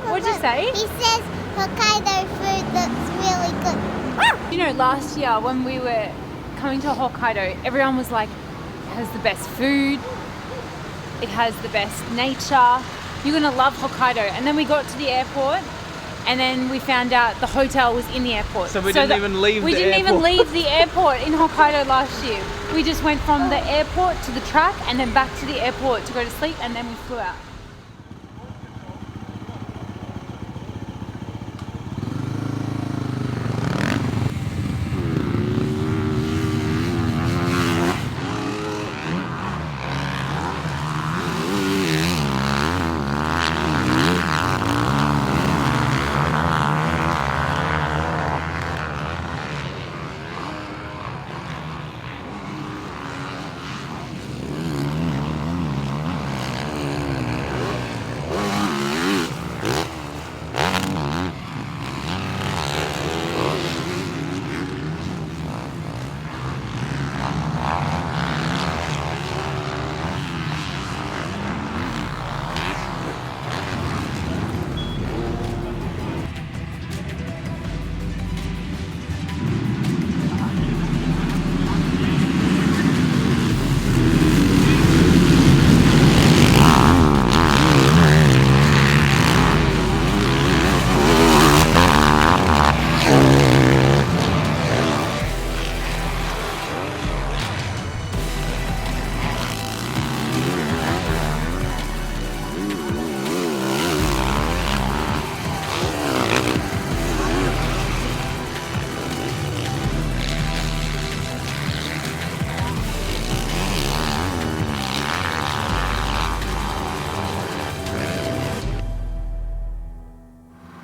What'd you say? He says Hokkaido food looks really good. You know, last year when we were coming to Hokkaido, everyone was like, it has the best food, it has the best nature, you're gonna love Hokkaido. And then we got to the airport and then we found out the hotel was in the airport. So we didn't even leave the airport. We didn't even leave the airport in Hokkaido last year. We just went from the airport to the track and then back to the airport to go to sleep, and then we flew out.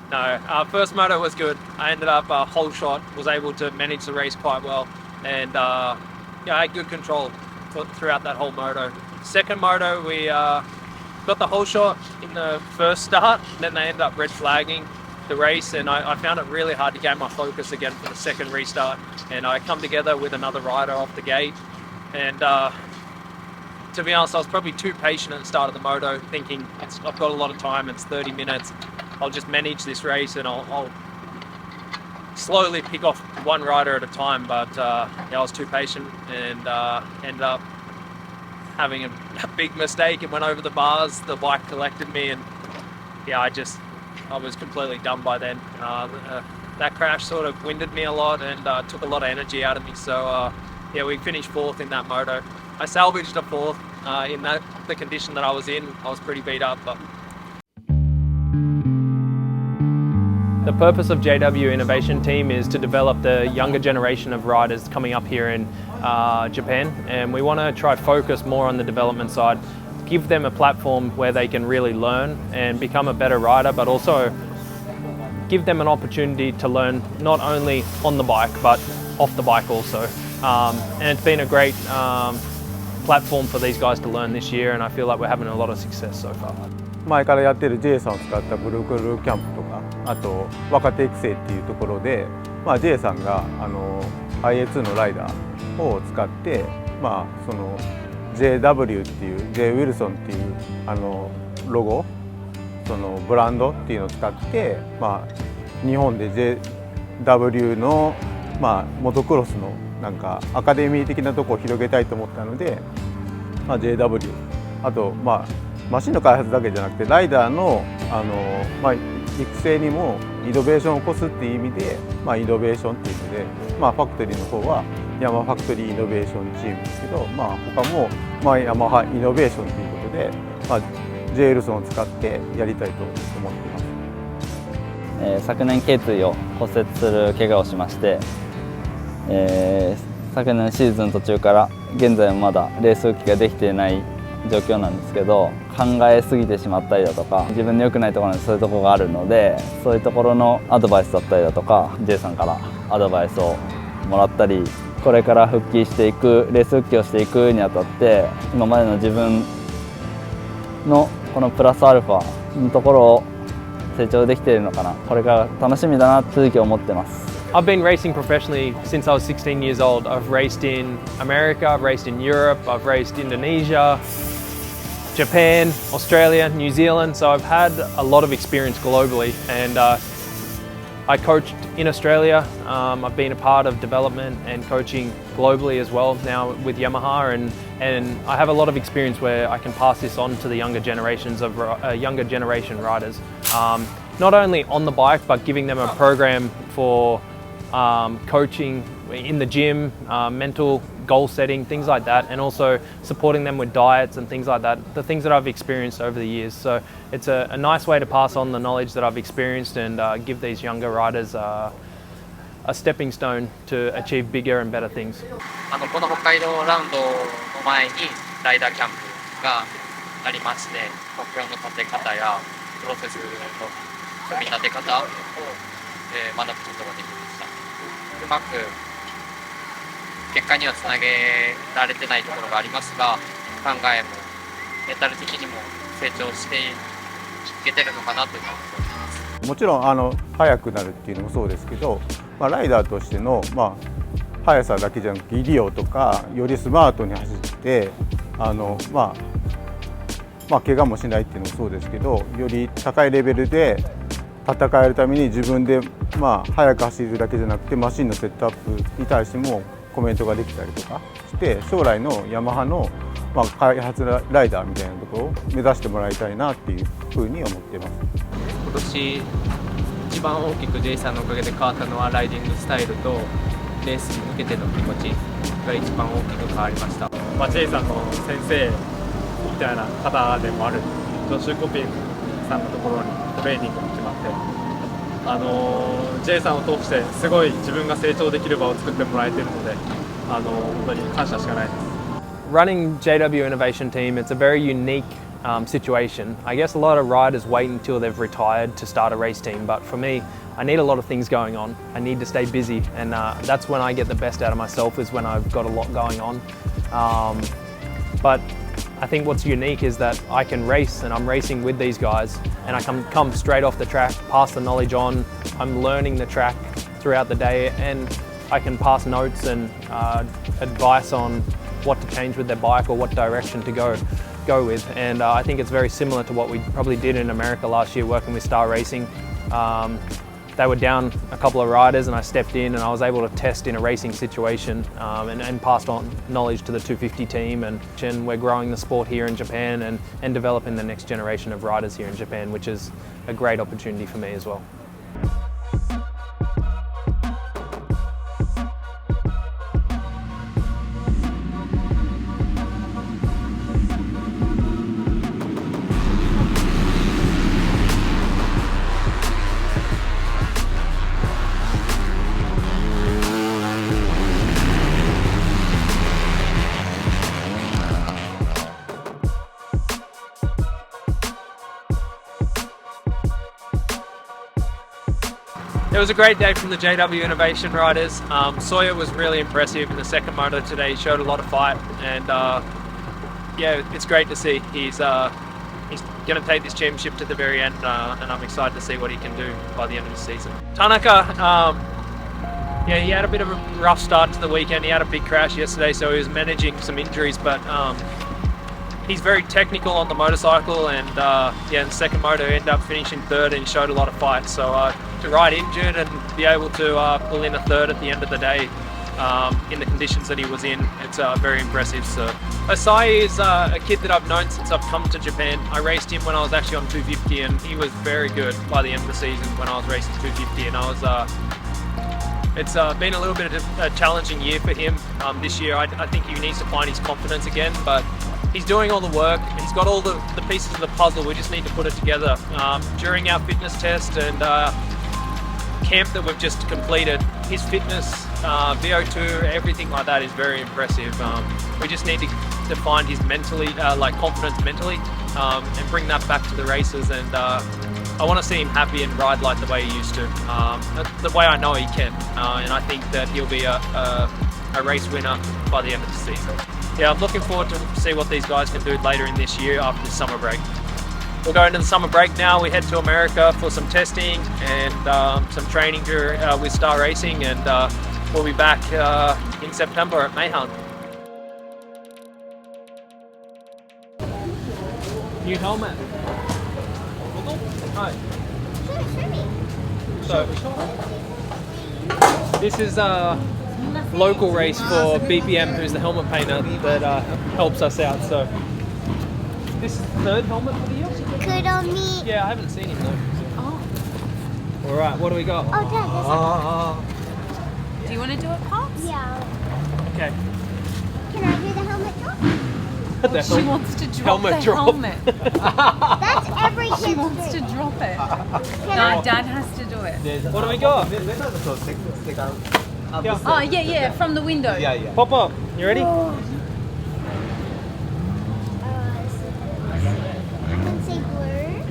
No, first moto was good. I ended up whole shot, was able to manage the race quite well, and I had good control throughout that whole moto. Second moto, we got the whole shot in the first start, and then they ended up red flagging the race, and I found it really hard to gain my focus again for the second restart. And I come together with another rider off the gate, and to be honest, I was probably too patient at the start of the moto, thinking I've got a lot of time, it's 30 minutes, I'll just manage this race and I'll slowly pick off one rider at a time. But I was too patient and ended up having a big mistake and went over the bars. The bike collected me, and I was completely done by then. That crash sort of winded me a lot and took a lot of energy out of me. So we finished fourth in that moto. I salvaged a fourth in the condition that I was in. I was pretty beat up. But the purpose of JW Innovation Team is to develop the younger generation of riders coming up here in Japan, and we want to try focus more on the development side, give them a platform where they can really learn and become a better rider, but also give them an opportunity to learn not only on the bike but off the bike also. And it's been a great platform for these guys to learn this year, and I feel like we're having a lot of success so far. 前からやってる J さんを使ったブルークルーキャンプとか、あと若手育成っていうところで、J さんがIA2 のライダーを使って、その JW っていう J ウィルソンっていうロゴ、そのブランドっていうのを使って、日本で JW のモトクロスのなんかアカデミー的なところを広げたいと思ったので、JW、あとマシンの開発だけじゃなくてライダーの育成にもイノベーションを起こすっていう意味で、イノベーションっていうので、ファクトリーの方はヤマハファクトリーイノベーションチームですけど、他もヤマハイノベーションということで、J ウィルソンを使ってやりたいと思っています。昨年頸椎を骨折する怪我をしまして、昨年シーズン途中から現在もまだレース復帰ができていない状況なんですけど、考えすぎてしまったりだとか、自分の良くないところにそういうところがあるので、そういうところのアドバイスだったりだとか、J さんからアドバイスをもらったり、これから復帰していく、レース復帰をしていくにあたって、今までの自分のこのプラスアルファのところを成長できているのかな、これから楽しみだなと正直思ってます。I've been racing professionally since I was 16 years old. I've raced in America, I've raced in Europe, I've raced Indonesia. Japan, Australia, New Zealand, so I've had a lot of experience globally, and I coached in Australia. I've been a part of development and coaching globally as well now with Yamaha, and I have a lot of experience where I can pass this on to the younger generations of younger generation riders. Not only on the bike, but giving them a program for coaching in the gym, mental goal setting, things like that, and also supporting them with diets and things like that, the things that I've experienced over the years. So it's a nice way to pass on the knowledge that I've experienced and give these younger riders a stepping stone to achieve bigger and better things. この北海道ラウンドの前にライダーキャンプがありまして、目標の立て方やプロセスの組み立て方を、学ぶことができました。うまく結果にはつなげられてないところがありますが、考えもメンタル的にも成長していけてるのかなというのは思います。もちろん速くなるっていうのもそうですけど、ライダーとしての、速さだけじゃなくて技量とかよりスマートに走って怪我もしないっていうのもそうですけど、より高いレベルで戦えるために自分で速く走るだけじゃなくてマシンのセットアップに対してもコメントができたりとかして将来のヤマハの開発ライダーみたいなところを目指してもらいたいなっていうふうに思っています。今年一番大きく J さんのおかげで変わったのはライディングスタイルとレースに向けての気持ちが一番大きく変わりました。J さんの先生みたいな方でもあるジョシュ・コピンさんのところにトレーニングに決まって、J さんを通してすごい自分が成長できる場を作ってもらえているので、本当に感謝しかないです。Running JW Innovation Team, it's a very unique situation. I guess a lot of riders wait until they've retired to start a race team, but for me, I need a lot of things going on. I need to stay busy, and that's when I get the best out of myself, is when I've got a lot going on. But I think what's unique is that I can race, and I'm racing with these guys, and I can come straight off the track, pass the knowledge on. I'm learning the track throughout the day, and I can pass notes and advice on what to change with their bike or what direction to go with. And I think it's very similar to what we probably did in America last year working with Star Racing. They were down a couple of riders and I stepped in and I was able to test in a racing situation and passed on knowledge to the 250 team, and we're growing the sport here in Japan and developing the next generation of riders here in Japan, which is a great opportunity for me as well. It was a great day from the JW Innovation riders. Sawyer was really impressive in the second moto today. He showed a lot of fight, and yeah, it's great to see. He's going to take this championship to the very end, and I'm excited to see what he can do by the end of the season. Tanaka, yeah, he had a bit of a rough start to the weekend. He had a big crash yesterday, so he was managing some injuries, but he's very technical on the motorcycle, and yeah, in the second moto he ended up finishing third and showed a lot of fight. So to ride injured and be able to pull in a third at the end of the day in the conditions that he was in, it's very impressive. So Asai is a kid that I've known since I've come to Japan. I raced him when I was actually on 250, and he was very good by the end of the season when I was racing 250, and I was it's been a little bit of a challenging year for him this year. I think he needs to find his confidence again, but he's doing all the work. He's got all the pieces of the puzzle. We just need to put it together. During our fitness test and camp that we've just completed, his fitness, VO2, everything like that is very impressive. We just need to find his mentally, confidence mentally, and bring that back to the races. And I want to see him happy and ride like the way he used to, the way I know he can. And I think that he'll be a race winner by the end of the season. Yeah, I'm looking forward to see what these guys can do later in this year after the summer break. We'll go into the summer break now. We head to America for some testing and some training with Star Racing, and we'll be back in September at Mayhan. New helmet. Hi. Show me. So this is a local race for BPM, who's the helmet painter that helps us out. So this is the third helmet for the year. Good on me. Yeah, I haven't seen him though. Oh. All right, what do we got? Oh, Dad, Do you want to do it, Pops? yeah. Okay. Can I do the helmet drop? The She wants to drop helmet the drop. helmet. That's every She kid's wants to dream. drop it. Can No, I? Dad has to do it. What do we got? Oh, yeah, from the window. Pop up. You ready? I can see blue.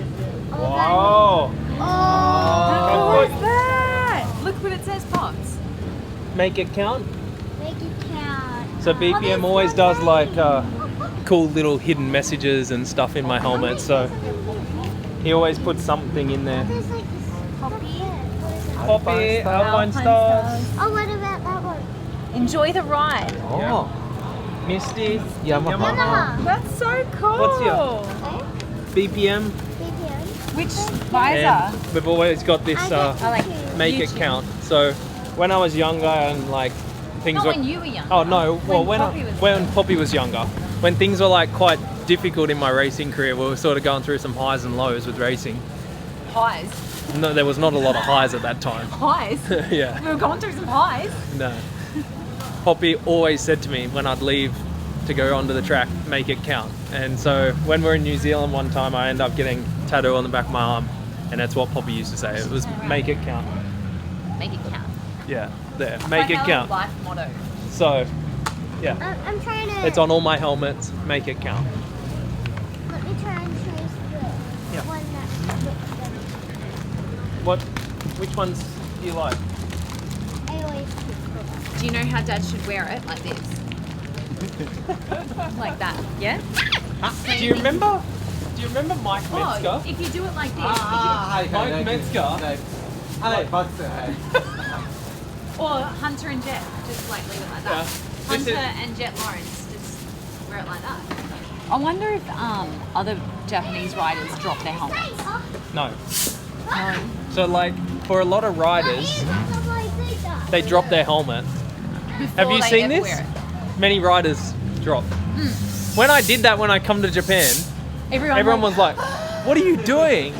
Wow. Oh. What's that? Look what it says, Pops. Make it count. Make it count. So BPM always does like cool little hidden messages and stuff in my helmet. So he always puts something in there. There's like this Poppy. Poppy, Alpine Stars. Oh, what about that one? Enjoy the ride. Oh. Misty, Yamaha. Yamaha. That's so cool. What's your- Okay. BPM. BPM. Which visor? And we've always got this I like make it YouTube. count. So when I was younger and like things Not were when you were young. Oh no, well When when Poppy was when Poppy was younger, when things were like quite difficult in my racing career, we were sort of going through some highs and lows with racing. Highs. No, there was not a lot of highs at that time. Highs? Yeah, We were going through some highs. no. Poppy always said to me when I'd leave to go onto the track, make it count. And so when we're in New Zealand one time, I ended up getting a tattoo on the back of my arm, and that's what Poppy used to say. It was make it count. Make it count. Yeah, there, make it Like our count. life motto. So, yeah, I'm trying to. it's on all my helmets. Make it count. Let me try and choose the Yeah. one that looks better. Which ones do you like? I always choose the Do you know how Dad should wear it? Like this. Like that. Yeah? Do you remember? Do you remember Mike Oh, Metzger? if you do it like this. Mike Metzger. Or Hunter and Jet. Just like leave it like that. Yeah. This Hunter is- and Jet Lawrence just wear it like that. I wonder if other Japanese riders drop their helmets. No. No. So like for a lot of riders, they drop their helmet. Have you Before they seen ever this? wear it. Many riders drop. When I did that when I come to Japan, everyone was like, "What are you doing?"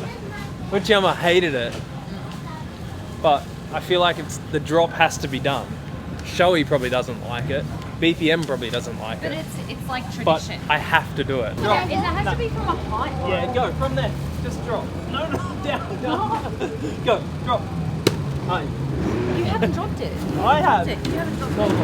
Uchiyama hated it. But I feel like the drop has to be done. Shoei probably doesn't like it. BPM probably doesn't like But it. it's like But tradition. I have to do it. It has to be from a height. Yeah, go from there. Just drop. No, down. Go, drop. Hi. You haven't dropped it. I have. You haven't dropped No, it. no.